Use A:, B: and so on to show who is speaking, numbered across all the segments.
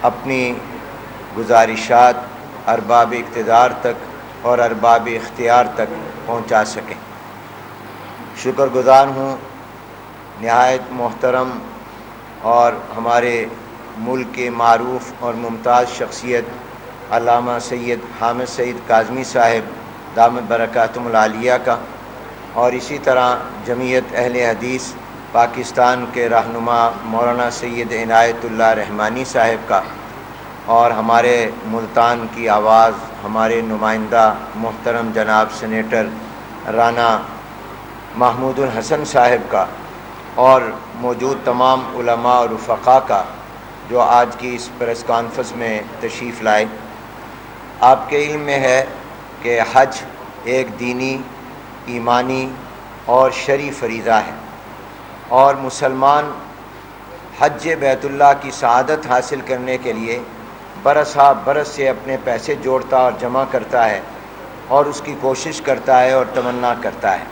A: اپنی گزارشات ارباب اقتدار تک اور ارباب اختیار تک پہنچا سکیں۔ شکر گزار ہوں نہایت محترم اور ہمارے ملک کے معروف اور ممتاز شخصیت علامہ سید حامد سعید کاظمی صاحب دامت برکاتہم العالیہ کا، اور اسی طرح جمعیت اہل حدیث پاکستان کے رہنما مولانا سید عنایت اللہ رحمانی صاحب کا، اور ہمارے ملتان کی آواز ہمارے نمائندہ محترم جناب سینیٹر رانا محمود الحسن صاحب کا، اور موجود تمام علماء اور رفقاء کا جو آج کی اس پریس کانفرنس میں تشریف لائے۔ آپ کے علم میں ہے کہ حج ایک دینی، ایمانی اور شرعی فریضہ ہے، اور مسلمان حج بیت اللہ کی سعادت حاصل کرنے کے لیے برس ہا برس سے اپنے پیسے جوڑتا اور جمع کرتا ہے، اور اس کی کوشش کرتا ہے اور تمنا کرتا ہے۔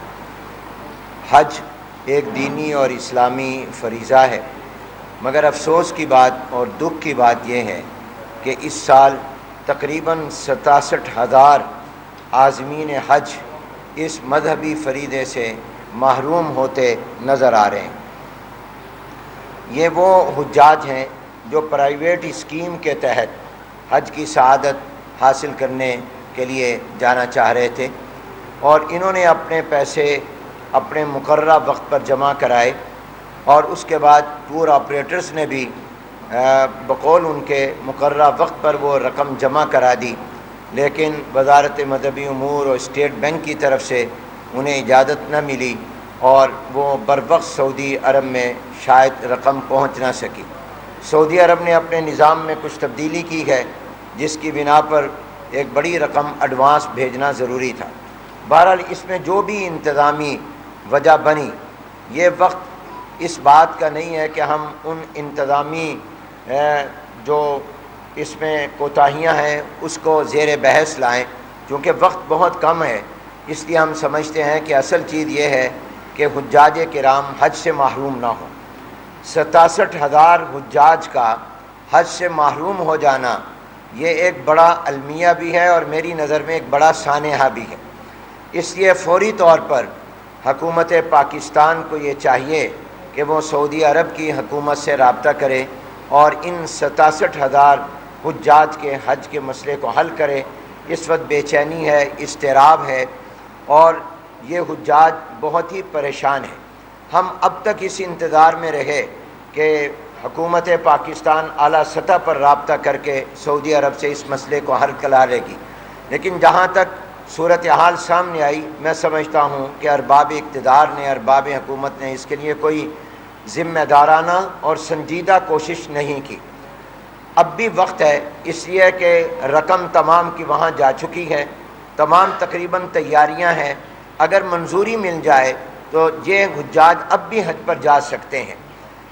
A: حج ایک دینی اور اسلامی فریضہ ہے، مگر افسوس کی بات اور دکھ کی بات یہ ہے کہ اس سال تقریباً 67,000 عازمین حج اس مذہبی فریضے سے محروم ہوتے نظر آ رہے ہیں۔ یہ وہ حجاج ہیں جو پرائیویٹ اسکیم کے تحت حج کی سعادت حاصل کرنے کے لیے جانا چاہ رہے تھے، اور انہوں نے اپنے پیسے اپنے مقررہ وقت پر جمع کرائے، اور اس کے بعد ٹور آپریٹرز نے بھی بقول ان کے مقررہ وقت پر وہ رقم جمع کرا دی، لیکن وزارت مذہبی امور اور اسٹیٹ بینک کی طرف سے انہیں اجازت نہ ملی، اور وہ بروقت سعودی عرب میں شاید رقم پہنچ نہ سکی۔ سعودی عرب نے اپنے نظام میں کچھ تبدیلی کی ہے، جس کی بنا پر ایک بڑی رقم ایڈوانس بھیجنا ضروری تھا۔ بہرحال اس میں جو بھی انتظامی وجہ بنی، یہ وقت اس بات کا نہیں ہے کہ ہم ان انتظامی جو اس میں کوتاہیاں ہیں اس کو زیر بحث لائیں، کیونکہ وقت بہت کم ہے۔ اس لیے ہم سمجھتے ہیں کہ اصل چیز یہ ہے کہ حجاج کرام حج سے محروم نہ ہوں۔ 67,000 حجاج کا حج سے محروم ہو جانا یہ ایک بڑا المیہ بھی ہے، اور میری نظر میں ایک بڑا سانحہ بھی ہے۔ اس لیے فوری طور پر حکومت پاکستان کو یہ چاہیے کہ وہ سعودی عرب کی حکومت سے رابطہ کرے اور ان 67,000 حجاج کے حج کے مسئلے کو حل کرے۔ اس وقت بے چینی ہے، اضطراب ہے، اور یہ حجاج بہت ہی پریشان ہیں۔ ہم اب تک اس انتظار میں رہے کہ حکومت پاکستان اعلیٰ سطح پر رابطہ کر کے سعودی عرب سے اس مسئلے کو حل کرا لے گی، لیکن جہاں تک صورتحال سامنے آئی، میں سمجھتا ہوں کہ ارباب اقتدار نے، ارباب حکومت نے اس کے لیے کوئی ذمہ دارانہ اور سنجیدہ کوشش نہیں کی۔ اب بھی وقت ہے، اس لیے کہ رقم تمام کی وہاں جا چکی ہے، تمام تقریباً تیاریاں ہیں۔ اگر منظوری مل جائے تو یہ حجاج اب بھی حج پر جا سکتے ہیں۔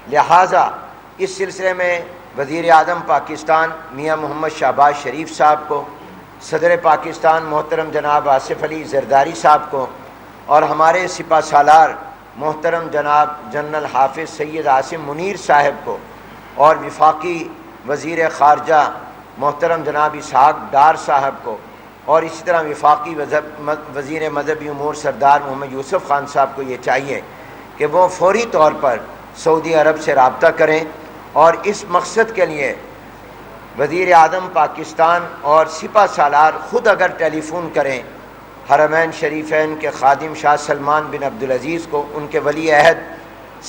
A: لہٰذا اس سلسلے میں وزیر اعظم پاکستان میاں محمد شہباز شریف صاحب کو، صدر پاکستان محترم جناب آصف علی زرداری صاحب کو، اور ہمارے سپہ سالار محترم جناب جنرل حافظ سید عاصم منیر صاحب کو، اور وفاقی وزیر خارجہ محترم جناب اسحاق ڈار صاحب کو، اور اسی طرح وفاقی وزیر مذہبی امور سردار محمد یوسف خان صاحب کو یہ چاہیے کہ وہ فوری طور پر سعودی عرب سے رابطہ کریں، اور اس مقصد کے لیے وزیر اعظم پاکستان اور سپہ سالار خود اگر ٹیلی فون کریں حرمین شریفین کے خادم شاہ سلمان بن عبدالعزیز کو، ان کے ولی عہد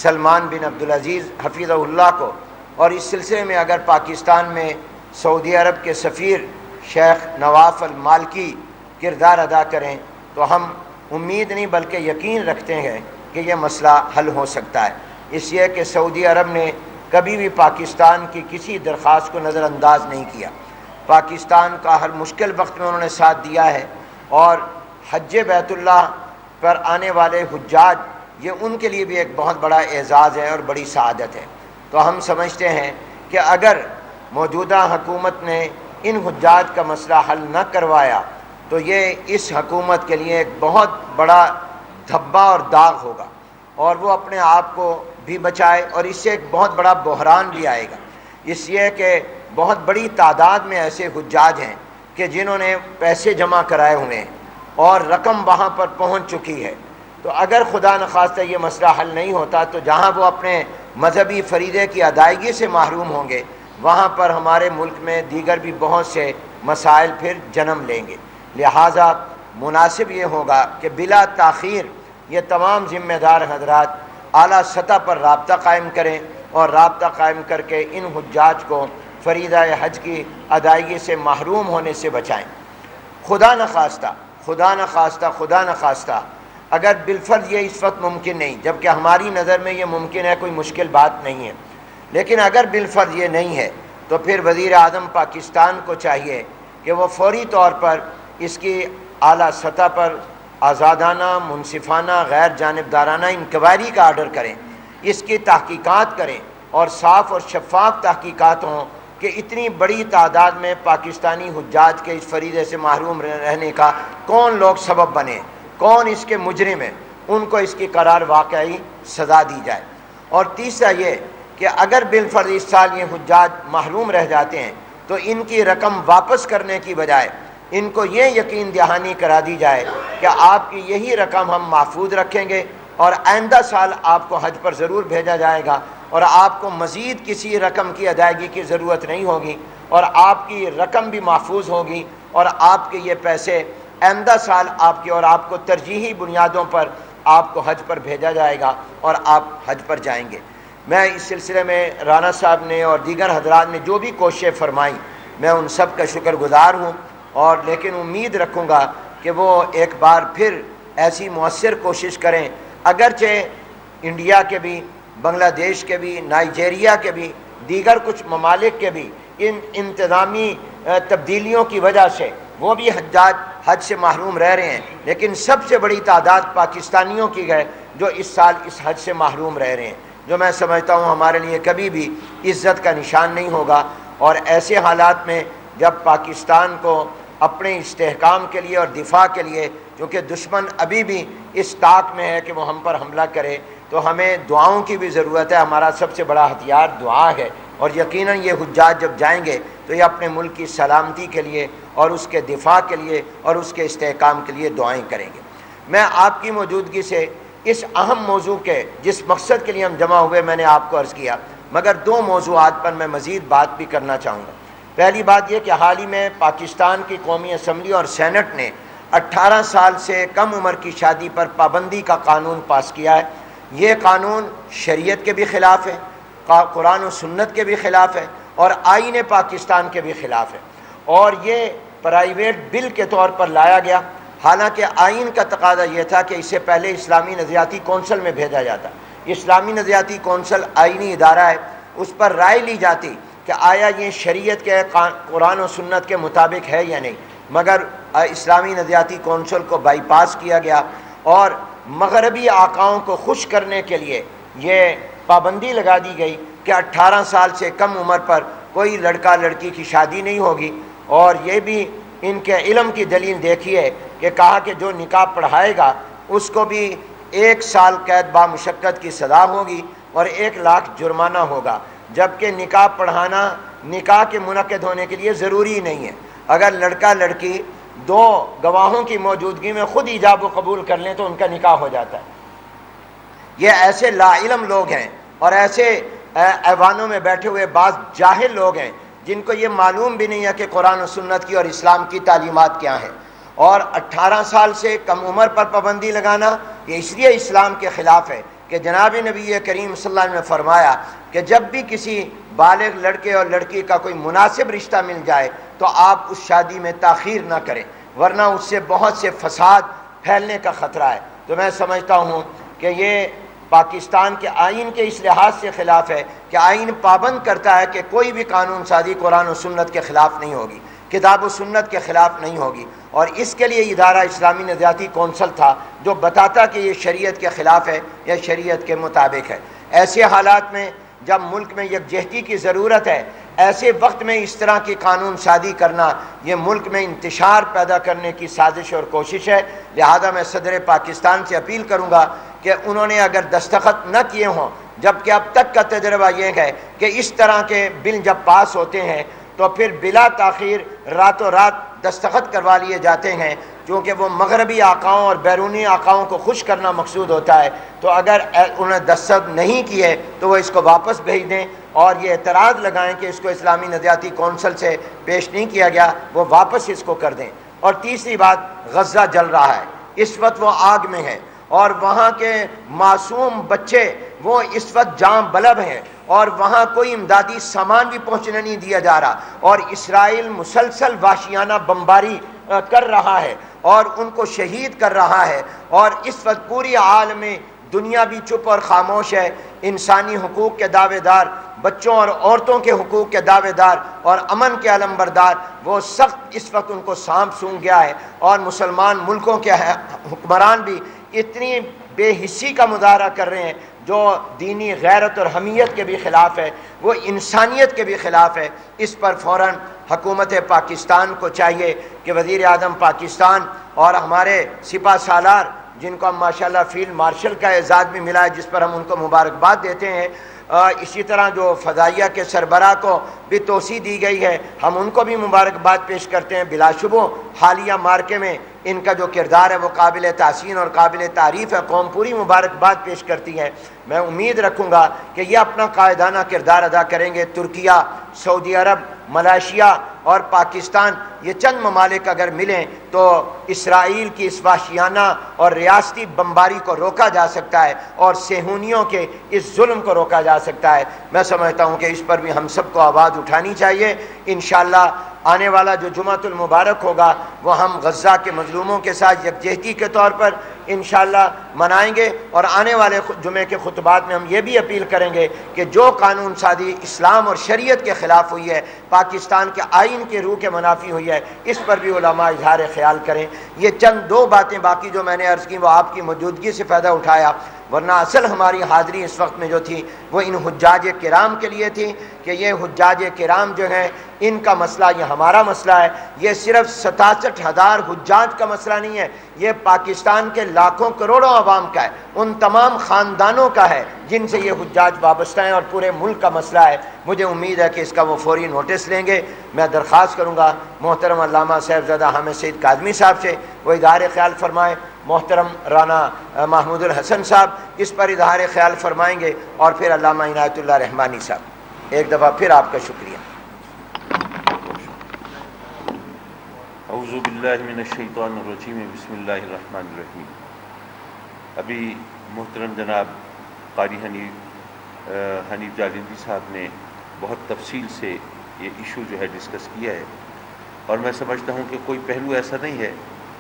A: سلمان بن عبدالعزیز حفظہ اللہ کو، اور اس سلسلے میں اگر پاکستان میں سعودی عرب کے سفیر شیخ نواف المالکی کردار ادا کریں، تو ہم امید نہیں بلکہ یقین رکھتے ہیں کہ یہ مسئلہ حل ہو سکتا ہے۔ اس لیے کہ سعودی عرب نے کبھی بھی پاکستان کی کسی درخواست کو نظر انداز نہیں کیا، پاکستان کا ہر مشکل وقت میں انہوں نے ساتھ دیا ہے، اور حج بیت اللہ پر آنے والے حجاج یہ ان کے لیے بھی ایک بہت بڑا اعزاز ہے اور بڑی سعادت ہے۔ تو ہم سمجھتے ہیں کہ اگر موجودہ حکومت نے ان حجاج کا مسئلہ حل نہ کروایا تو یہ اس حکومت کے لیے ایک بہت بڑا دھبا اور داغ ہوگا، اور وہ اپنے آپ کو بھی بچائے، اور اس سے ایک بہت بڑا بحران بھی آئے گا۔ اس لیے کہ بہت بڑی تعداد میں ایسے حجاج ہیں کہ جنہوں نے پیسے جمع کرائے ہوئے ہیں اور رقم وہاں پر پہنچ چکی ہے. تو اگر خدا نخواستہ یہ مسئلہ حل نہیں ہوتا تو جہاں وہ اپنے مذہبی فریضے کی ادائیگی سے محروم ہوں گے وہاں پر ہمارے ملک میں دیگر بھی بہت سے مسائل پھر جنم لیں گے. لہٰذا مناسب یہ ہوگا کہ بلا تاخیر یہ تمام ذمہ دار حضرات اعلیٰ سطح پر رابطہ قائم کریں اور رابطہ قائم کر کے ان حجاج کو فریضہ حج کی ادائیگی سے محروم ہونے سے بچائیں. خدا نخواستہ اگر بالفرض یہ اس وقت ممکن نہیں، جبکہ ہماری نظر میں یہ ممکن ہے، کوئی مشکل بات نہیں ہے، لیکن اگر بالفرض یہ نہیں ہے تو پھر وزیر اعظم پاکستان کو چاہیے کہ وہ فوری طور پر اس کی اعلیٰ سطح پر آزادانہ، منصفانہ، غیر جانبدارانہ انکوائری کا آرڈر کریں، اس کی تحقیقات کریں اور صاف اور شفاف تحقیقات ہوں کہ اتنی بڑی تعداد میں پاکستانی حجاج کے اس فریضے سے محروم رہنے کا کون لوگ سبب بنے، کون اس کے مجرم ہیں، ان کو اس کی قرار واقعی سزا دی جائے. اور تیسرا یہ کہ اگر بالفرض اس سال یہ حجاج محروم رہ جاتے ہیں تو ان کی رقم واپس کرنے کی بجائے ان کو یہ یقین دہانی کرا دی جائے کہ آپ کی یہی رقم ہم محفوظ رکھیں گے اور آئندہ سال آپ کو حج پر ضرور بھیجا جائے گا اور آپ کو مزید کسی رقم کی ادائیگی کی ضرورت نہیں ہوگی اور آپ کی رقم بھی محفوظ ہوگی اور آپ کے یہ پیسے آئندہ سال آپ کی اور آپ کو ترجیحی بنیادوں پر آپ کو حج پر بھیجا جائے گا اور آپ حج پر جائیں گے. میں اس سلسلے میں رانا صاحب نے اور دیگر حضرات نے جو بھی کوششیں فرمائیں میں ان سب کا شکر گزار ہوں، اور لیکن امید رکھوں گا کہ وہ ایک بار پھر ایسی مؤثر کوشش کریں. اگرچہ انڈیا کے بھی، بنگلہ دیش کے بھی، نائجیریا کے بھی، دیگر کچھ ممالک کے بھی ان انتظامی تبدیلیوں کی وجہ سے وہ بھی حجاج حج سے محروم رہ رہے ہیں، لیکن سب سے بڑی تعداد پاکستانیوں کی ہے جو اس سال اس حج سے محروم رہ رہے ہیں، جو میں سمجھتا ہوں ہمارے لیے کبھی بھی عزت کا نشان نہیں ہوگا. اور ایسے حالات میں جب پاکستان کو اپنے استحکام کے لیے اور دفاع کے لیے، کیونکہ دشمن ابھی بھی اس طاق میں ہے کہ وہ ہم پر حملہ کرے، تو ہمیں دعاؤں کی بھی ضرورت ہے. ہمارا سب سے بڑا ہتھیار دعا ہے، اور یقیناً یہ حجاج جب جائیں گے تو یہ اپنے ملک کی سلامتی کے لیے اور اس کے دفاع کے لیے اور اس کے استحکام کے لیے دعائیں کریں گے. میں آپ کی موجودگی سے اس اہم موضوع کے جس مقصد کے لیے ہم جمع ہوئے میں نے آپ کو عرض کیا، مگر دو موضوعات پر میں مزید بات بھی کرنا چاہوں گا. پہلی بات یہ کہ حال ہی میں پاکستان کی قومی اسمبلی اور سینٹ نے 18 سال سے کم عمر کی شادی پر پابندی کا قانون پاس کیا ہے. یہ قانون شریعت کے بھی خلاف ہے، قرآن و سنت کے بھی خلاف ہے اور آئین پاکستان کے بھی خلاف ہے، اور یہ پرائیویٹ بل کے طور پر لایا گیا. حالانکہ آئین کا تقاضا یہ تھا کہ اس سے پہلے اسلامی نظریاتی کونسل میں بھیجا جاتا. اسلامی نظریاتی کونسل آئینی ادارہ ہے، اس پر رائے لی جاتی کہ آیا یہ شریعت کے قرآن و سنت کے مطابق ہے یا نہیں، مگر اسلامی نظریاتی کونسل کو بائی پاس کیا گیا اور مغربی آقاؤں کو خوش کرنے کے لیے یہ پابندی لگا دی گئی کہ 18 سال سے کم عمر پر کوئی لڑکا لڑکی کی شادی نہیں ہوگی. اور یہ بھی ان کے علم کی دلیل دیکھیے کہ کہا کہ جو نکاح پڑھائے گا اس کو بھی 1 سال قید با مشقت کی سزا ہوگی اور 1 لاکھ جرمانہ ہوگا، جبکہ نکاح پڑھانا نکاح کے منعقد ہونے کے لیے ضروری نہیں ہے. اگر لڑکا لڑکی 2 گواہوں کی موجودگی میں خود ایجاب و قبول کر لیں تو ان کا نکاح ہو جاتا ہے. یہ ایسے لا علم لوگ ہیں اور ایسے ایوانوں میں بیٹھے ہوئے بعض جاہل لوگ ہیں جن کو یہ معلوم بھی نہیں ہے کہ قرآن و سنت کی اور اسلام کی تعلیمات کیا ہیں. اور 18 سال سے کم عمر پر پابندی لگانا یہ اس لیے اسلام کے خلاف ہے کہ جناب نبی کریم صلی اللہ علیہ وسلم نے فرمایا کہ جب بھی کسی بالغ لڑکے اور لڑکی کا کوئی مناسب رشتہ مل جائے تو آپ اس شادی میں تاخیر نہ کریں، ورنہ اس سے بہت سے فساد پھیلنے کا خطرہ ہے. تو میں سمجھتا ہوں کہ یہ پاکستان کے آئین کے اس لحاظ سے خلاف ہے کہ آئین پابند کرتا ہے کہ کوئی بھی قانون سازی قرآن و سنت کے خلاف نہیں ہوگی، کتاب و سنت کے خلاف نہیں ہوگی. اور اس کے لیے ادارہ اسلامی نظریاتی کونسل تھا جو بتاتا کہ یہ شریعت کے خلاف ہے یا شریعت کے مطابق ہے. ایسے حالات میں جب ملک میں یکجہتی کی ضرورت ہے، ایسے وقت میں اس طرح کی قانون سازی کرنا یہ ملک میں انتشار پیدا کرنے کی سازش اور کوشش ہے. لہذا میں صدر پاکستان سے اپیل کروں گا کہ انہوں نے اگر دستخط نہ کیے ہوں، جبکہ اب تک کا تجربہ یہ ہے کہ اس طرح کے بل جب پاس ہوتے ہیں تو پھر بلا تاخیر راتوں رات دستخط کروا لیے جاتے ہیں، چونکہ وہ مغربی آقاؤں اور بیرونی آقاؤں کو خوش کرنا مقصود ہوتا ہے۔ تو اگر انہیں دستخط نہیں کیے تو وہ اس کو واپس بھیج دیں اور یہ اعتراض لگائیں کہ اس کو اسلامی نظریاتی کونسل سے پیش نہیں کیا گیا، وہ واپس اس کو کر دیں۔ اور تیسری بات، غزہ جل رہا ہے، اس وقت وہ آگ میں ہے، اور وہاں کے معصوم بچے وہ اس وقت جام بلب ہیں، اور وہاں کوئی امدادی سامان بھی پہنچنے نہیں دیا جا رہا، اور اسرائیل مسلسل وحشیانہ بمباری کر رہا ہے اور ان کو شہید کر رہا ہے، اور اس وقت پوری عالم دنیا بھی چپ اور خاموش ہے۔ انسانی حقوق کے دعوے دار، بچوں اور عورتوں کے حقوق کے دعوے دار اور امن کے علمبردار، وہ سخت اس وقت ان کو سانپ سونگھ گیا ہے، اور مسلمان ملکوں کے حکمران بھی اتنی بے حسی کا مظاہرہ کر رہے ہیں جو دینی غیرت اور حمیت کے بھی خلاف ہے، وہ انسانیت کے بھی خلاف ہے۔ اس پر فوراً حکومت پاکستان کو چاہیے کہ وزیر اعظم پاکستان اور ہمارے سپہ سالار، جن کو ہم ماشاءاللہ فیلڈ مارشل کا اعزاز بھی ملا ہے، جس پر ہم ان کو مبارکباد دیتے ہیں، اسی طرح جو فضائیہ کے سربراہ کو بھی توسیع دی گئی ہے، ہم ان کو بھی مبارکباد پیش کرتے ہیں۔ بلا شبہ حالیہ مارکے میں ان کا جو کردار ہے وہ قابل تحسین اور قابل تعریف ہے، قوم پوری مبارکباد پیش کرتی ہے۔ میں امید رکھوں گا کہ یہ اپنا قائدانہ کردار ادا کریں گے۔ ترکیہ، سعودی عرب، ملائیشیا اور پاکستان، یہ چند ممالک اگر ملیں تو اسرائیل کی اس وحشیانہ اور ریاستی بمباری کو روکا جا سکتا ہے، اور صہیونیوں کے اس ظلم کو روکا جا سکتا ہے۔ میں سمجھتا ہوں کہ اس پر بھی ہم سب کو آواز اٹھانی چاہیے۔ انشاءاللہ آنے والا جو جمعۃ المبارک ہوگا وہ ہم غزہ کے مظلوموں کے ساتھ یکجہتی کے طور پر انشاءاللہ منائیں گے، اور آنے والے جمعے کے خطبات میں ہم یہ بھی اپیل کریں گے کہ جو قانون سازی اسلام اور شریعت کے خلاف ہوئی ہے، پاکستان کے آئین کے روح کے منافی ہوئی ہے، اس پر بھی علماء اظہار خیال کریں۔ یہ چند دو باتیں باقی جو میں نے عرض کی وہ آپ کی موجودگی سے فائدہ اٹھایا، ورنہ اصل ہماری حاضری اس وقت میں جو تھی وہ ان حجاج کرام کے لیے تھی کہ یہ حجاج کرام جو ہیں ان کا مسئلہ یہ ہمارا مسئلہ ہے۔ یہ صرف 67,000 حجاج کا مسئلہ نہیں ہے، یہ پاکستان کے لاکھوں کروڑوں عوام کا ہے، ان تمام خاندانوں کا ہے جن سے یہ حجاج وابستہ ہیں، اور پورے ملک کا مسئلہ ہے۔ مجھے امید ہے کہ اس کا وہ فوری نوٹس لیں گے۔ میں درخواست کروں گا محترم علامہ صاحبزادہ حامد سعید کاظمی صاحب سے وہ اظہار خیال فرمائیں، محترم رانا محمود الحسن صاحب اس پر اظہار خیال فرمائیں گے، اور پھر علامہ عنایت اللہ رحمانی صاحب۔ ایک دفعہ پھر آپ کا شکریہ۔
B: اعوذ باللہ من الشیطان الرجیم، بسم اللہ الرحمن الرحیم۔ ابھی محترم جناب قاری حنیف جالندی صاحب نے بہت تفصیل سے یہ ایشو جو ہے ڈسکس کیا ہے، اور میں سمجھتا ہوں کہ کوئی پہلو ایسا نہیں ہے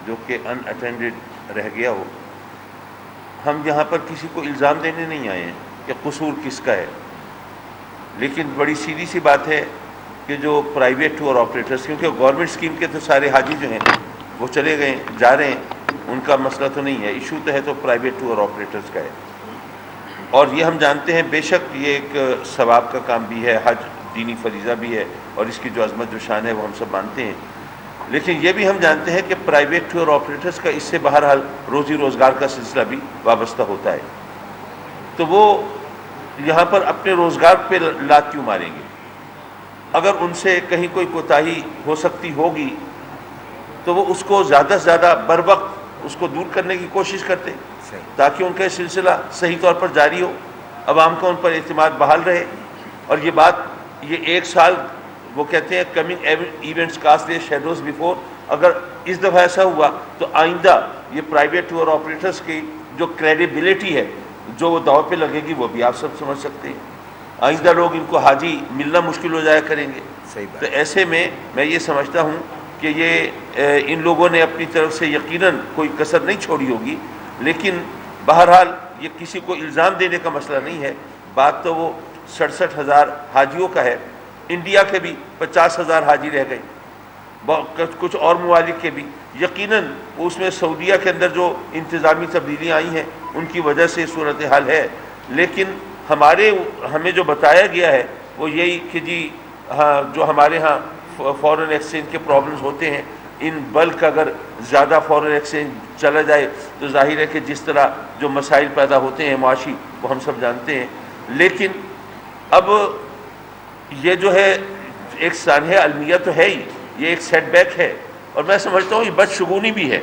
B: جو کہ ان اٹینڈڈ رہ گیا ہو۔ ہم یہاں پر کسی کو الزام دینے نہیں آئے ہیں کہ قصور کس کا ہے، لیکن بڑی سیدھی سی بات ہے کہ جو پرائیویٹ ٹور آپریٹرز، کیونکہ گورنمنٹ اسکیم کے تو سارے حاجی جو ہیں وہ چلے گئے جا رہے ہیں، ان کا مسئلہ تو نہیں ہے، ایشو تو ہے تو پرائیویٹ ٹور آپریٹرز کا ہے۔ اور یہ ہم جانتے ہیں بے شک یہ ایک ثواب کا کام بھی ہے، حج دینی فریضہ بھی ہے، اور اس کی جو عظمت و شان ہے وہ ہم سب مانتے ہیں، لیکن یہ بھی ہم جانتے ہیں کہ پرائیویٹ ٹور آپریٹرز کا اس سے بہرحال روزی روزگار کا سلسلہ بھی وابستہ ہوتا ہے، تو وہ یہاں پر اپنے روزگار پہ لات کیوں ماریں گے؟ اگر ان سے کہیں کوئی کوتاہی ہو سکتی ہوگی تو وہ اس کو زیادہ سے زیادہ بر وقت اس کو دور کرنے کی کوشش کرتے تاکہ ان کا یہ سلسلہ صحیح طور پر جاری ہو، عوام کا ان پر اعتماد بحال رہے۔ اور یہ بات یہ ایک سال وہ کہتے ہیں coming events cast their shadows before, اگر اس دفعہ ایسا ہوا تو آئندہ یہ پرائیویٹ ٹور آپریٹرز کی جو کریڈیبلٹی ہے جو وہ داؤ پہ لگے گی وہ بھی آپ سب سمجھ سکتے ہیں۔ آئندہ لوگ ان کو حاجی ملنا مشکل ہو جایا کریں گے۔ تو ایسے میں یہ سمجھتا ہوں کہ یہ ان لوگوں نے اپنی طرف سے یقیناً کوئی کسر نہیں چھوڑی ہوگی، لیکن بہرحال یہ کسی کو الزام دینے کا مسئلہ نہیں ہے۔ بات تو وہ 67,000 حاجیوں کا ہے، انڈیا کے بھی 50,000 حاجی رہ گئے، کچھ اور ممالک کے بھی، یقیناً اس میں سعودیہ کے اندر جو انتظامی تبدیلیاں آئی ہیں ان کی وجہ سے صورتحال ہے، لیکن ہمیں جو بتایا گیا ہے وہ یہی کہ جی جو ہمارے ہاں فورن ایکسچینج کے پرابلمز ہوتے ہیں، ان بلک اگر زیادہ فورن ایکسچینج چلا جائے تو ظاہر ہے کہ جس طرح جو مسائل پیدا ہوتے ہیں معاشی وہ ہم سب جانتے ہیں۔ لیکن اب یہ جو ہے ایک سانحہ المیہ تو ہے ہی، یہ ایک سیٹ بیک ہے، اور میں سمجھتا ہوں یہ بدشگونی بھی ہے۔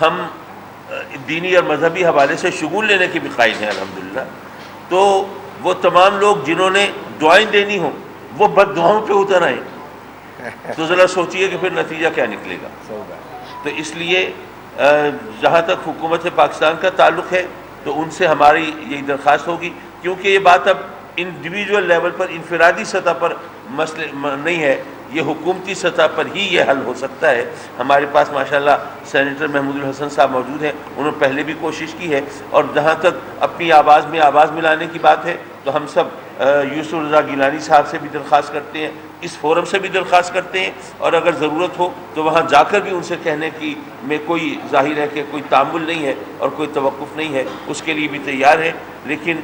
B: ہم دینی اور مذہبی حوالے سے شگون لینے کے بھی قائل ہیں الحمدللہ، تو وہ تمام لوگ جنہوں نے دعائیں دینی ہوں وہ بد دعاؤں پہ اتر آئیں تو ذرا سوچئے کہ پھر نتیجہ کیا نکلے گا۔ تو اس لیے جہاں تک حکومت پاکستان کا تعلق ہے تو ان سے ہماری یہی درخواست ہوگی، کیونکہ یہ بات اب انڈیویجول لیول پر، انفرادی سطح پر مسئلے نہیں ہے، یہ حکومتی سطح پر ہی یہ حل ہو سکتا ہے۔ ہمارے پاس ماشاءاللہ سینیٹر محمود الحسن صاحب موجود ہیں، انہوں نے پہلے بھی کوشش کی ہے، اور جہاں تک اپنی آواز میں آواز ملانے کی بات ہے تو ہم سب یوسف رضا گیلانی صاحب سے بھی درخواست کرتے ہیں، اس فورم سے بھی درخواست کرتے ہیں، اور اگر ضرورت ہو تو وہاں جا کر بھی ان سے کہنے کی میں کوئی ظاہر ہے کہ کوئی تعامل نہیں ہے اور کوئی توقف نہیں ہے، اس کے لیے بھی تیار ہے، لیکن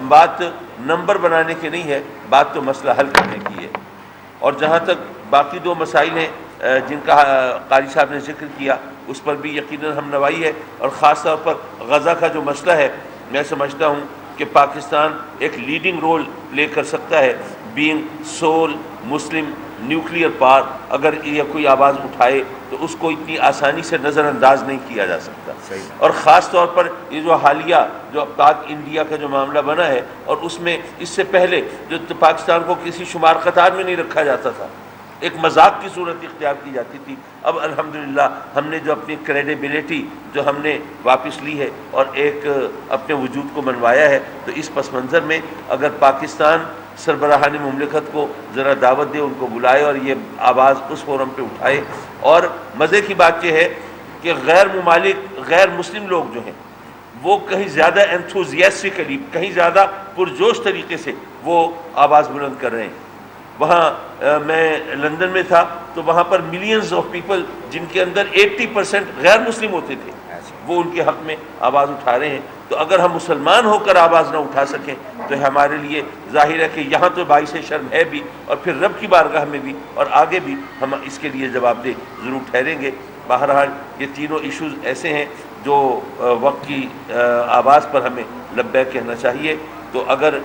B: بات نمبر بنانے کی نہیں ہے، بات تو مسئلہ حل کرنے کی ہے۔ اور جہاں تک باقی دو مسائل ہیں جن کا قاری صاحب نے ذکر کیا، اس پر بھی یقیناً ہم نوائی ہے، اور خاص طور پر غزہ کا جو مسئلہ ہے، میں سمجھتا ہوں کہ پاکستان ایک لیڈنگ رول لے کر سکتا ہے، بینگ سول مسلم نیوکلیئر پار، اگر یہ کوئی آواز اٹھائے تو اس کو اتنی آسانی سے نظر انداز نہیں کیا جا سکتا۔ اور خاص طور پر یہ جو حالیہ جو پاک انڈیا کا جو معاملہ بنا ہے، اور اس میں اس سے پہلے جو پاکستان کو کسی شمار قطار میں نہیں رکھا جاتا تھا، ایک مذاق کی صورت اختیار کی جاتی تھی، اب الحمدللہ ہم نے جو اپنی کریڈیبلٹی جو ہم نے واپس لی ہے اور ایک اپنے وجود کو منوایا ہے، تو اس پس منظر میں اگر پاکستان سربراہان مملکت کو ذرا دعوت دے، ان کو بلائے اور یہ آواز اس فورم پہ اٹھائے۔ اور مزے کی بات یہ ہے کہ غیر ممالک، غیر مسلم لوگ جو ہیں وہ کہیں زیادہ انتھوزیاسٹکلی، کہیں زیادہ پرجوش طریقے سے وہ آواز بلند کر رہے ہیں۔ وہاں میں لندن میں تھا تو وہاں پر ملینز آف پیپل جن کے اندر 80% غیر مسلم ہوتے تھے، وہ ان کے حق میں آواز اٹھا رہے ہیں۔ تو اگر ہم مسلمان ہو کر آواز نہ اٹھا سکیں تو ہمارے لیے ظاہر ہے کہ یہاں تو باعث شرم ہے بھی، اور پھر رب کی بارگاہ میں بھی، اور آگے بھی ہم اس کے لیے جواب دہ ضرور ٹھہریں گے۔ بہرحال یہ تینوں ایشوز ایسے ہیں جو وقت کی آواز پر ہمیں لبیک کہنا چاہیے۔ تو اگر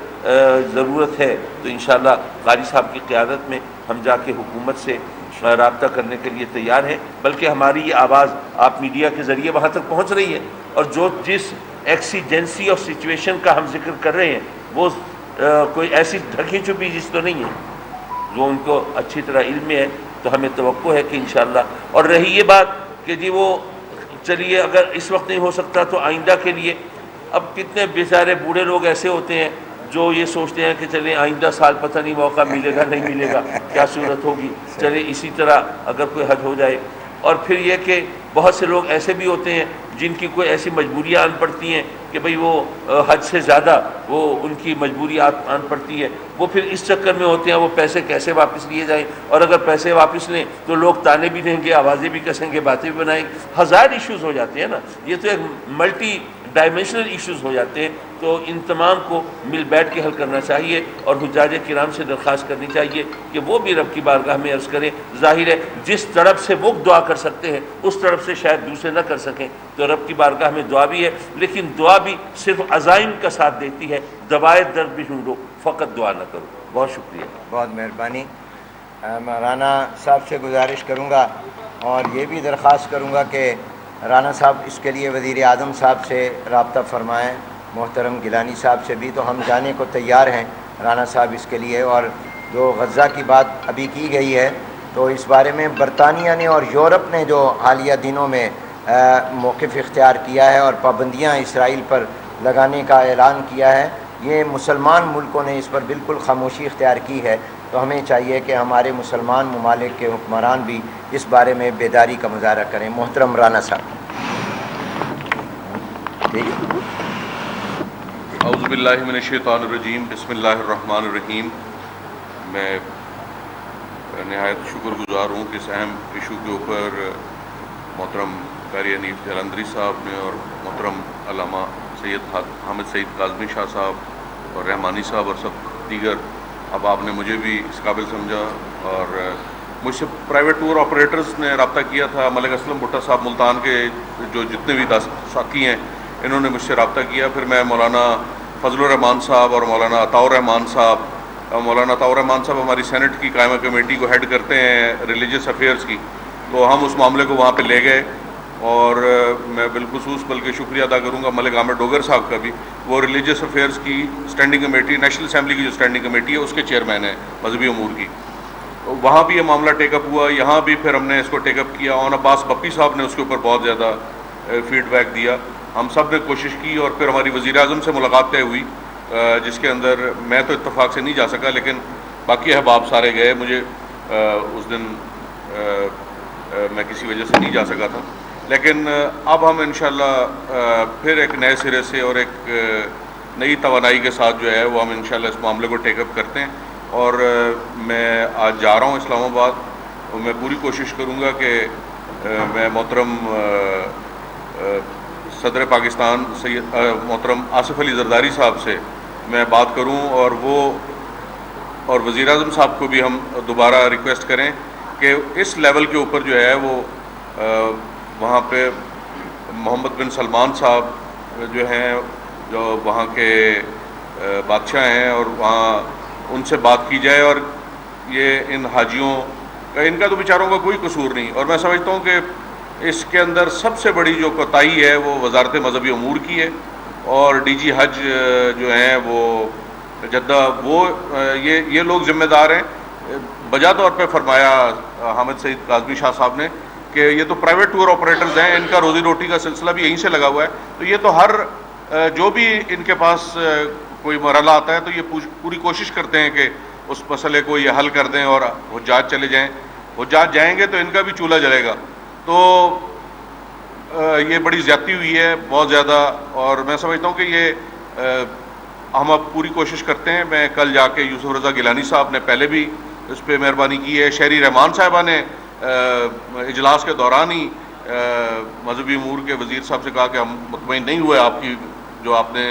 B: ضرورت ہے تو انشاءاللہ قاری صاحب کی قیادت میں ہم جا کے حکومت سے رابطہ کرنے کے لیے تیار ہیں، بلکہ ہماری یہ آواز آپ میڈیا کے ذریعے وہاں تک پہنچ رہی ہے، اور جس ایکسیجنسی آف سچویشن کا ہم ذکر کر رہے ہیں وہ کوئی ایسی ڈھکی چھپی چیز تو نہیں ہے، جو ان کو اچھی طرح علم میں ہے۔ تو ہمیں توقع ہے کہ انشاءاللہ، اور رہی یہ بات کہ جی وہ چلیے اگر اس وقت نہیں ہو سکتا تو آئندہ کے لیے، اب کتنے بیچارے بوڑھے لوگ ایسے ہوتے ہیں جو یہ سوچتے ہیں کہ چلیں آئندہ سال پتہ نہیں موقع ملے گا نہیں ملے گا، کیا صورت ہوگی، چلے اسی طرح اگر کوئی حج ہو جائے۔ اور پھر یہ کہ بہت سے لوگ ایسے بھی ہوتے ہیں جن کی کوئی ایسی مجبوریاں آن پڑتی ہیں کہ بھئی وہ حج سے زیادہ وہ ان کی مجبوری آن پڑتی ہے، وہ پھر اس چکر میں ہوتے ہیں وہ پیسے کیسے واپس لیے جائیں، اور اگر پیسے واپس لیں تو لوگ تانے بھی دیں گے، آوازیں بھی کسیں گے، باتیں بھی بنائیں گے، ہزار ایشوز ہو جاتے ہیں نا، یہ تو ایک ملٹی ڈائمینشنل ایشوز ہو جاتے ہیں۔ تو ان تمام کو مل بیٹھ کے حل کرنا چاہیے، اور حجاج کرام سے درخواست کرنی چاہیے کہ وہ بھی رب کی بارگاہ میں عرض کریں۔ ظاہر ہے جس طرف سے وہ دعا کر سکتے ہیں اس طرف سے شاید دوسرے نہ کر سکیں، تو رب کی بارگاہ میں دعا بھی ہے، لیکن دعا بھی صرف عزائم کا ساتھ دیتی ہے، دوائے درد بھی ڈھونڈو، فقط دعا نہ کرو۔ بہت شکریہ،
A: بہت مہربانی۔ رانا صاحب سے گزارش کروں گا اور یہ بھی درخواست کروں گا کہ رانا صاحب اس کے لیے وزیر اعظم صاحب سے رابطہ فرمائیں، محترم گیلانی صاحب سے بھی، تو ہم جانے کو تیار ہیں رانا صاحب اس کے لیے۔ اور جو غزہ کی بات ابھی کی گئی ہے تو اس بارے میں برطانیہ نے اور یورپ نے جو حالیہ دنوں میں موقف اختیار کیا ہے اور پابندیاں اسرائیل پر لگانے کا اعلان کیا ہے، یہ مسلمان ملکوں نے اس پر بالکل خاموشی اختیار کی ہے۔ تو ہمیں چاہیے کہ ہمارے مسلمان ممالک کے حکمران بھی اس بارے میں بیداری کا مظاہرہ کریں۔ محترم رانا صاحب، ٹھیک ہے۔
C: اعوذ باللہ من الشیطان الرجیم، بسم اللہ الرحمن الرحیم۔ میں نہایت شکر گزار ہوں کہ اس اہم ایشو کے اوپر محترم قاری حنیف جلندری صاحب نے اور محترم علامہ سید حامد سعید کاظمی شاہ صاحب اور رحمانی صاحب اور سب دیگر، اب آپ نے مجھے بھی اس قابل سمجھا، اور مجھ سے پرائیویٹ ٹور آپریٹرز نے رابطہ کیا تھا، ملک اسلم بھٹا صاحب ملتان کے جو جتنے بھی ساقی ہیں انہوں نے مجھ سے رابطہ کیا، پھر میں مولانا فضل الرحمان صاحب اور مولانا عطاء الرحمان صاحب مولانا طاہر رحمان صاحب ہماری سینٹ کی قائمہ کمیٹی کو ہیڈ کرتے ہیں ریلیجس افیئرس کی، تو ہم اس معاملے کو وہاں پہ لے گئے، اور میں بالخصوص بلکہ شکریہ ادا کروں گا ملک عامر ڈوگر صاحب کا بھی، وہ ریلیجس افیئرس کی اسٹینڈنگ کمیٹی، نیشنل اسمبلی کی جو اسٹینڈنگ کمیٹی ہے اس کے چیئرمین ہیں مذہبی امور کی۔ وہاں بھی یہ معاملہ ٹیک اپ ہوا، یہاں بھی پھر ہم نے اس کو ٹیک اپ کیا، اور عباس بپی صاحب نے اس کے اوپر بہت زیادہ فیڈ بیک دیا، ہم سب نے کوشش کی، اور پھر ہماری وزیر اعظم سے ملاقات طے ہوئی، جس کے اندر میں تو اتفاق سے نہیں جا سکا، لیکن باقی احباب سارے گئے، مجھے اس دن میں کسی وجہ سے نہیں جا سکا تھا، لیکن اب ہم انشاءاللہ پھر ایک نئے سرے سے اور ایک نئی توانائی کے ساتھ جو ہے وہ ہم انشاءاللہ اس معاملے کو ٹیک اپ کرتے ہیں، اور میں آج جا رہا ہوں اسلام آباد، اور میں پوری کوشش کروں گا کہ میں محترم صدر پاکستان سید محترم آصف علی زرداری صاحب سے میں بات کروں، اور وزیر اعظم صاحب کو بھی ہم دوبارہ ریکویسٹ کریں کہ اس لیول کے اوپر جو ہے وہ وہاں پہ محمد بن سلمان صاحب جو ہیں، جو وہاں کے بادشاہ ہیں، اور وہاں ان سے بات کی جائے، اور یہ ان حاجیوں کا، ان کا تو بیچاروں کا کوئی قصور نہیں، اور میں سمجھتا ہوں کہ اس کے اندر سب سے بڑی جو کوتاہی ہے وہ وزارت مذہبی امور کی ہے، اور ڈی جی حج جو ہیں وہ جدہ، وہ یہ لوگ ذمہ دار ہیں۔ بجا طور پہ فرمایا حامد سعید کاظمی شاہ صاحب نے کہ یہ تو پرائیویٹ ٹور آپریٹرز ہیں، ان کا روزی روٹی کا سلسلہ بھی یہیں سے لگا ہوا ہے، تو یہ تو ہر جو بھی ان کے پاس کوئی مرحلہ آتا ہے تو یہ پوری کوشش کرتے ہیں کہ اس مسئلے کو یہ حل کر دیں اور حجاج چلے جائیں، حجاج جائیں گے تو ان کا بھی چولہا جلے گا، تو یہ بڑی زیادتی ہوئی ہے بہت زیادہ، اور میں سمجھتا ہوں کہ یہ ہم اب پوری کوشش کرتے ہیں۔ میں کل جا کے یوسف رضا گیلانی صاحب نے پہلے بھی اس پہ مہربانی کی ہے، شہری رحمان صاحبہ نے اجلاس کے دوران ہی مذہبی امور کے وزیر صاحب سے کہا کہ ہم مطمئن نہیں ہوئے آپ کی جو آپ نے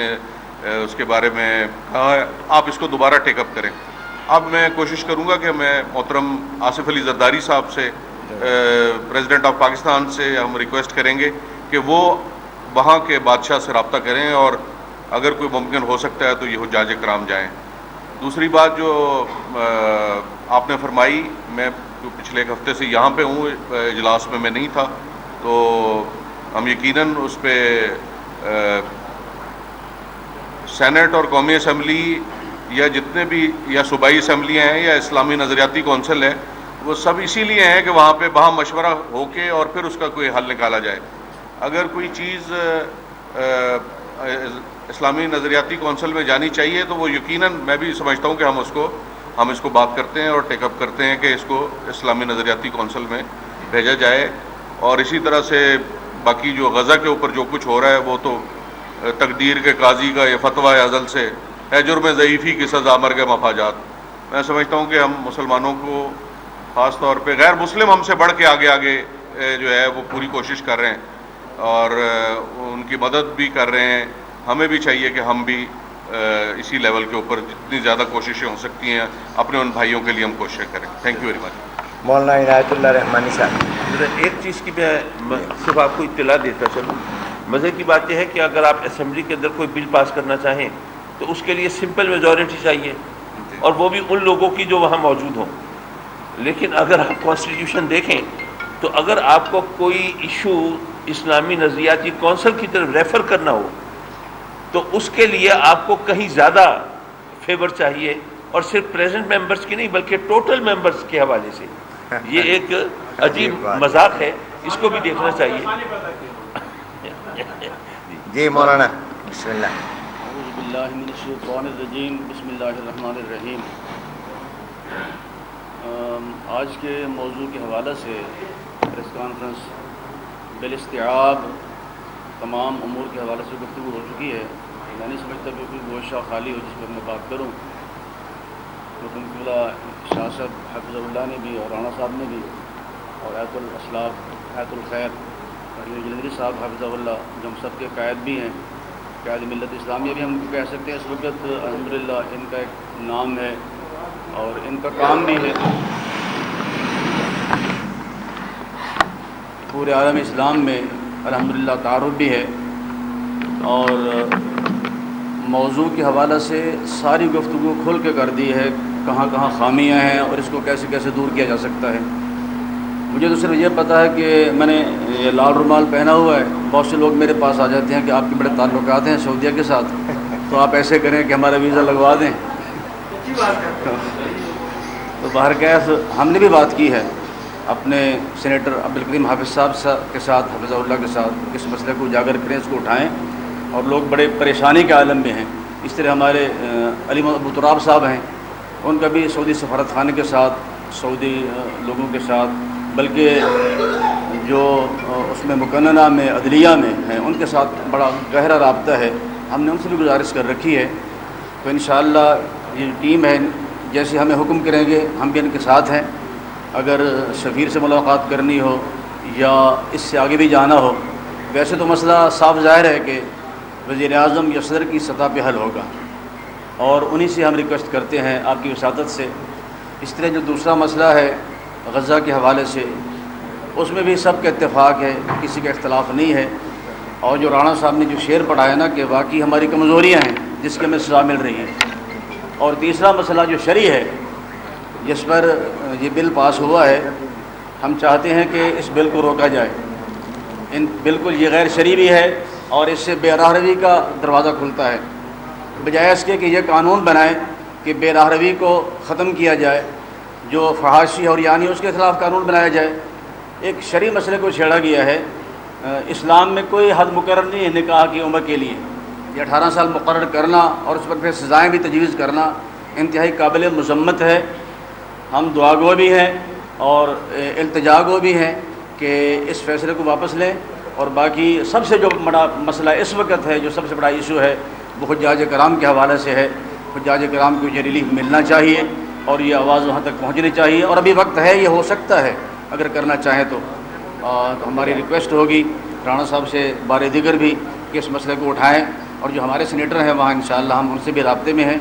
C: اس کے بارے میں کہا ہے، آپ اس کو دوبارہ ٹیک اپ کریں۔ اب میں کوشش کروں گا کہ میں محترم آصف علی زرداری صاحب سے، پریزیڈنٹ آف پاکستان سے ہم ریکویسٹ کریں گے کہ وہ وہاں کے بادشاہ سے رابطہ کریں، اور اگر کوئی ممکن ہو سکتا ہے تو یہ حجاج کرام جائیں۔ دوسری بات جو آپ نے فرمائی، میں پچھلے ایک ہفتے سے یہاں پہ ہوں، اجلاس میں نہیں تھا، تو ہم یقیناً اس پہ سینٹ اور قومی اسمبلی یا جتنے بھی یا صوبائی اسمبلیاں ہیں یا اسلامی نظریاتی کونسل ہے، وہ سب اسی لیے ہیں کہ وہاں پہ باہم مشورہ ہو کے اور پھر اس کا کوئی حل نکالا جائے۔ اگر کوئی چیز اسلامی نظریاتی کونسل میں جانی چاہیے تو وہ یقیناً میں بھی سمجھتا ہوں کہ ہم اس کو بات کرتے ہیں اور ٹیک اپ کرتے ہیں کہ اس کو اسلامی نظریاتی کونسل میں بھیجا جائے، اور اسی طرح سے باقی جو غزہ کے اوپر جو کچھ ہو رہا ہے وہ تو تقدیر کے قاضی کا یہ فتویٰ ازل سے ہے، جرم ضعیفی کی سزا مرگ مفاجات۔ میں سمجھتا ہوں کہ ہم مسلمانوں کو خاص طور پہ غیر مسلم ہم سے بڑھ کے آگے جو ہے وہ پوری کوشش کر رہے ہیں اور ان کی مدد بھی کر رہے ہیں۔ ہمیں بھی چاہیے کہ ہم بھی اسی لیول کے اوپر جتنی زیادہ کوششیں ہو سکتی ہیں اپنے ان بھائیوں کے لیے ہم کوششیں کریں۔ Thank you very much.
A: مولانا عنایت اللہ رحمانی صاحب۔
B: ایک چیز کی میں صرف آپ کو اطلاع دیتا چلوں، مزے کی بات یہ ہے کہ اگر آپ اسمبلی کے اندر کوئی بل پاس کرنا چاہیں تو اس کے لیے سمپل میجورٹی چاہیے، اور وہ بھی ان لوگوں کی جو وہاں موجود ہوں۔ لیکن اگر آپ کانسٹیٹیوشن دیکھیں تو اگر آپ کو کوئی ایشو اسلامی نظریاتی کونسل کی طرف ریفر کرنا ہو تو اس کے لیے آپ کو کہیں زیادہ فیور چاہیے، اور صرف پریزنٹ ممبرس کی نہیں بلکہ ٹوٹل ممبرس کے حوالے سے۔ یہ ایک عجیب مذاق ہے، اس کو بھی دیکھنا چاہیے۔
A: جی مولانا بسم اللہ۔
D: اعوذ باللہ من الشیطان الرجیم، بسم اللہ الرحمن الرحیم۔ آج کے موضوع کے حوالے سے پریس کانفرنس بالاستیعاب تمام امور کے حوالے سے گفتگو ہو چکی ہے۔ میں نہیں سمجھتا کہ کوئی گوشہ خالی ہو جس پر میں بات کروں۔ حکم قبلہ شاہ صاحب حفظ اللہ نے بھی اور رانا صاحب نے بھی، اور ایت الاسلاف ایت الخیر جلندری صاحب حفظ اللہ جو ہم سب کے قائد بھی ہیں، قائد ملت اسلامیہ بھی ہم کہہ سکتے ہیں اس وقت، الحمدللہ ان کا ایک نام ہے اور ان کا کام بھی ہے پورے عالم اسلام میں، الحمدللہ تعارف بھی ہے۔ اور موضوع کے حوالے سے ساری گفتگو کھل کے کر دی ہے، کہاں کہاں خامیاں ہیں اور اس کو کیسے کیسے دور کیا جا سکتا ہے۔ مجھے تو صرف یہ پتہ ہے کہ میں نے یہ لال رومال پہنا ہوا ہے، بہت سے لوگ میرے پاس آ جاتے ہیں کہ آپ کے بڑے تعلقات ہیں سعودیہ کے ساتھ، تو آپ ایسے کریں کہ ہمارا ویزا لگوا دیں۔ تو بہرکیف ہم نے بھی بات کی ہے اپنے سینیٹر عبدالکریم حافظ صاحب کے ساتھ، حفظہ اللہ کے ساتھ، اس مسئلے کو اجاگر کریں، اس کو اٹھائیں، اور لوگ بڑے پریشانی کے عالم میں ہیں۔ اس طرح ہمارے علی ابو تراب صاحب ہیں، ان کا بھی سعودی سفارت خانے کے ساتھ، سعودی لوگوں کے ساتھ، بلکہ جو اس میں مقننہ میں عدلیہ میں ہیں ان کے ساتھ بڑا گہرا رابطہ ہے۔ ہم نے ان سے بھی گزارش کر رکھی ہے، تو انشاءاللہ یہ ٹیم ہے، جیسے ہمیں حکم کریں گے ہم بھی ان کے ساتھ ہیں۔ اگر سفیر سے ملاقات کرنی ہو یا اس سے آگے بھی جانا ہو، ویسے تو مسئلہ صاف ظاہر ہے کہ وزیر اعظم یا صدر کی سطح پہ حل ہوگا، اور انہی سے ہم ریکویسٹ کرتے ہیں آپ کی وساطت سے۔ اس طرح جو دوسرا مسئلہ ہے غزہ کے حوالے سے، اس میں بھی سب کا اتفاق ہے، کسی کا اختلاف نہیں ہے، اور جو رانا صاحب نے جو شعر پڑھا ہے نا کہ واقعی ہماری کمزوریاں ہیں جس کی ہمیں سزا مل رہی ہے۔ اور تیسرا مسئلہ جو شرعی ہے جس پر یہ بل پاس ہوا ہے، ہم چاہتے ہیں کہ اس بل کو روکا جائے۔ بالکل یہ غیر شرعی بھی ہے اور اس سے بے راہ روی کا دروازہ کھلتا ہے، بجائے اس کے کہ یہ قانون بنائیں کہ بے راہ روی کو ختم کیا جائے، جو فحاشی اور یعنی اس کے خلاف قانون بنایا جائے۔ ایک شرعی مسئلے کو چھیڑا گیا ہے۔ اسلام میں کوئی حد مقرر نہیں ہے نکاح کی عمر کے لیے، یہ 18 سال مقرر کرنا اور اس پر پھر سزائیں بھی تجویز کرنا انتہائی قابل مذمت ہے۔ ہم دعا گو بھی ہیں اور التجا گو بھی ہیں کہ اس فیصلے کو واپس لیں، اور باقی سب سے جو بڑا مسئلہ اس وقت ہے، جو سب سے بڑا ایشو ہے، وہ حجاج کرام کے حوالے سے ہے۔ حجاج کرام کو یہ ریلیف ملنا چاہیے اور یہ آواز وہاں تک پہنچنی چاہیے، اور ابھی وقت ہے، یہ ہو سکتا ہے اگر کرنا چاہیں تو ہماری ریکویسٹ ہوگی رانا صاحب سے بار دیگر بھی کہ اس مسئلے کو اٹھائیں، اور جو ہمارے سینیٹر ہیں وہاں انشاءاللہ ہم ان سے بھی رابطے میں ہیں۔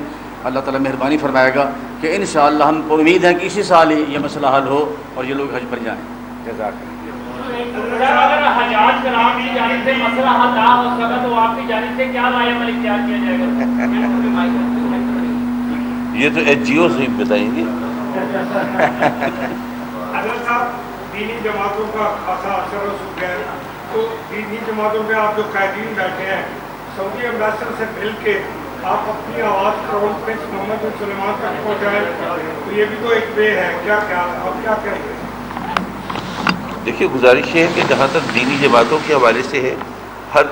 D: اللہ تعالیٰ مہربانی فرمائے گا کہ انشاءاللہ ہم کو امید ہے کہ اسی سال ہی یہ مسئلہ حل ہو اور یہ لوگ حج پر جائیں۔
A: جزاک
E: اگر حجاج کرام کی جانب سے مسئلہ حل نہ ہو سکا تو آپ کی جانب سے کیا رائے عمل اختیار کیا جائے گا؟
B: یہ تو ایچ جی او سے بتائیں گے۔
F: حضرت صاحب، دینی جماعتوں کا خاصا اثر رسوخ ہے، تو دینی جماعتوں پہ آپ جو قائدین بیٹھے ہیں، سعودی امبیسڈر سے مل کے آپ اپنی آواز کرون پرنس محمد بن سلمان تک پہنچائیں، تو یہ بھی تو ایک وے ہے۔ کیا خیال ہے، آپ کیا کہیں گے؟
B: دیکھیے، گزارش ہے کہ جہاں تک دینی جماعتوں کے حوالے سے ہے، ہر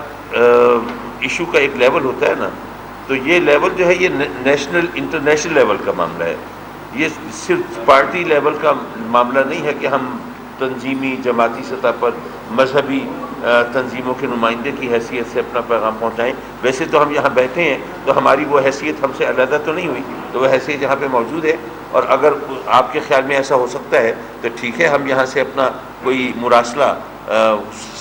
B: ایشو کا ایک لیول ہوتا ہے نا، تو یہ لیول جو ہے یہ نیشنل انٹرنیشنل لیول کا معاملہ ہے۔ یہ صرف پارٹی لیول کا معاملہ نہیں ہے کہ ہم تنظیمی جماعتی سطح پر مذہبی تنظیموں کے نمائندے کی حیثیت سے اپنا پیغام پہنچائیں۔ ویسے تو ہم یہاں بیٹھے ہیں تو ہماری وہ حیثیت ہم سے علیحدہ تو نہیں ہوئی، تو وہ حیثیت یہاں پہ موجود ہے، اور اگر آپ کے خیال میں ایسا ہو سکتا ہے تو ٹھیک ہے، ہم یہاں سے اپنا کوئی مراسلہ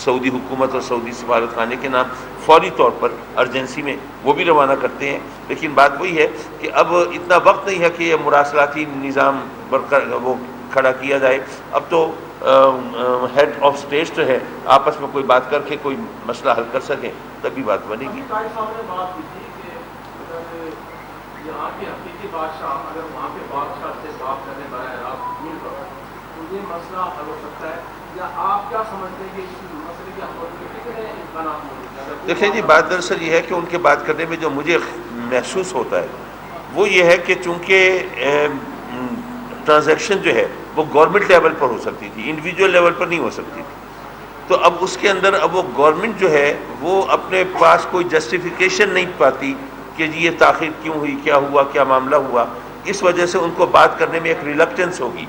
B: سعودی حکومت اور سعودی سفارت خانے کے نام فوری طور پر ارجنسی میں وہ بھی روانہ کرتے ہیں۔ لیکن بات وہی ہے کہ اب اتنا وقت نہیں ہے کہ یہ مراسلاتی نظام وہ کھڑا کیا جائے۔ اب تو ہیڈ آف اسٹیٹ جو ہے آپس میں کوئی بات کر کے کوئی مسئلہ حل کر سکیں، تبھی بات بنے گی۔
G: یہاں کے حقیقی بادشاہ اگر وہاں کے بادشاہ سے بات کرنے براہ راست مل کر تو یہ مسئلہ حل ہو سکتا ہے، یا آپ کیا سمجھتے ہیں کہ اس مسئلے کے حل کے کتنے امکانات موجود ہیں؟
B: دیکھیں جی، بات دراصل یہ ہے کہ ان کے بات کرنے میں جو مجھے محسوس ہوتا ہے وہ یہ ہے کہ چونکہ ٹرانزیکشن جو ہے وہ گورنمنٹ لیول پر ہو سکتی تھی، انڈیویجول لیول پر نہیں ہو سکتی تھی، تو اب اس کے اندر اب وہ گورنمنٹ جو ہے وہ اپنے پاس کوئی جسٹیفیکیشن نہیں پاتی کہ جی یہ تاخیر کیوں ہوئی، کیا ہوا، کیا معاملہ ہوا، اس وجہ سے ان کو بات کرنے میں ایک ریلکٹنس ہوگی۔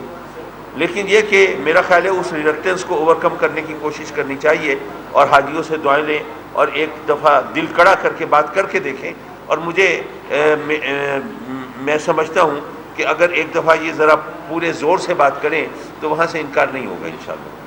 B: لیکن یہ کہ میرا خیال ہے اس ریلکٹنس کو اوور کم کرنے کی کوشش کرنی چاہیے، اور حاجیوں سے دعائیں لیں اور ایک دفعہ دل کڑا کر کے بات کر کے دیکھیں۔ اور مجھے میں سمجھتا ہوں کہ اگر ایک دفعہ یہ ذرا پورے زور سے بات کریں تو وہاں سے انکار نہیں ہوگا انشاءاللہ۔